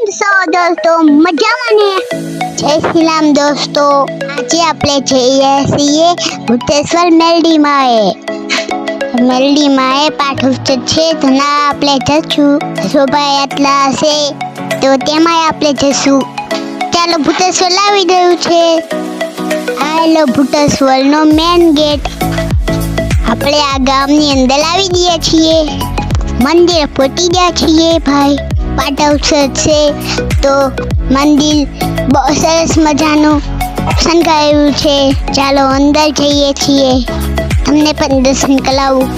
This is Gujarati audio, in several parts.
છો દોસ્તો? મજામાં ને? જય શ્રી રામ દોસ્તો. આજે આપણે જઈએ છીએ ભૂતેશ્વર મેલડીમાં પાઠ ઉત્સવ છે તો ના આપણે જશું. શોભાયાત્રા હશે તો તેમાં આપણે જશું. ચાલો, ભૂતેશ્વર લાવી ગયું છે. હાલો, ભૂતેશ્વરનો મેન ગેટ. આપણે આ ગામની અંદર આવી ગયા છીએ. મંદિર પહોંચી ગયા છીએ ભાઈ. પાઠ ઉત્સવ છે તો મંદિર બહુ સરસ મજાનું શણગારેલું છે. ચાલો અંદર જઈએ છીએ, તમને પણ દર્શન કરાવું.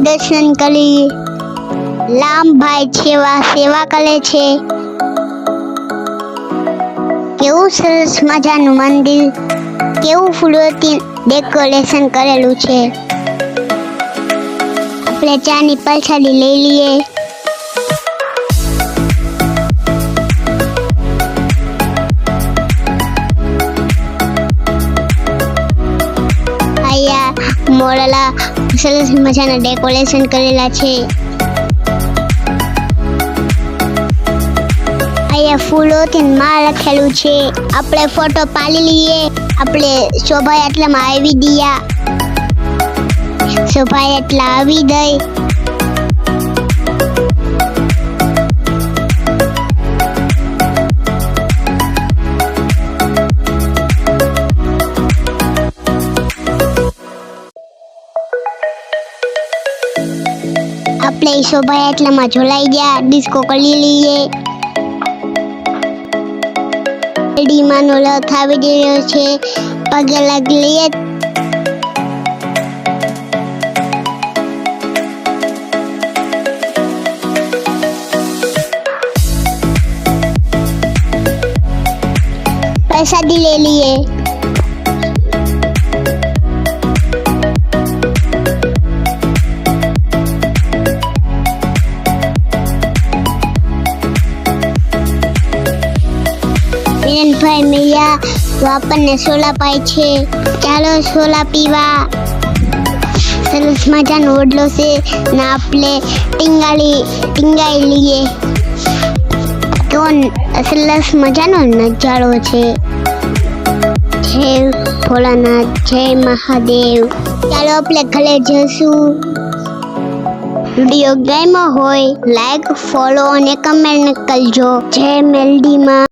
દર્શન કરી લામભાઈ સેવા કરે છે. કેવું સરસ મજાનું મંદિર, કેવું ફૂલોથી ડેકોરેશન કરેલું છે. આપણે ચાની પ્રસાદી લઈ લઈએ. અહીંયા મોરલા સરસ મજાના ડેકોરેશન કરેલા છે. અહીંયા ફૂલોથી માં લખેલું છે. આપણે ફોટો પાડી લઈએ. આપણે શોભાયાત્રામાં આવી ગયા. શોભાયાત્રા આવી ગઈ. આપણે શોભાયાત્રામાં જોડાઈ ગયા. ડિસ્કો કરી લઈએ. મેલડીમાંનો રથ આવી રહ્યો છે. પગે લાગી લઈએ. પ્રસાદી લઈ લઈએ. ભાઈ મૈયા તો આપણને સોલા પાય છે. ચાલો સોલા પીવા. સરસ મજાનો ઓડલો છે ને આપણે ટીંગાઈ લઈએ. તો સરસ મજાનો નજારો છે. જય ભોળાનાથ, જય મહાદેવ. ચાલો આપણે ઘરે જશું. વિડીયો ગમ્યો હોય લાઈક, ફોલો અને કમેન્ટ કરજો. જય મેલડીમાં.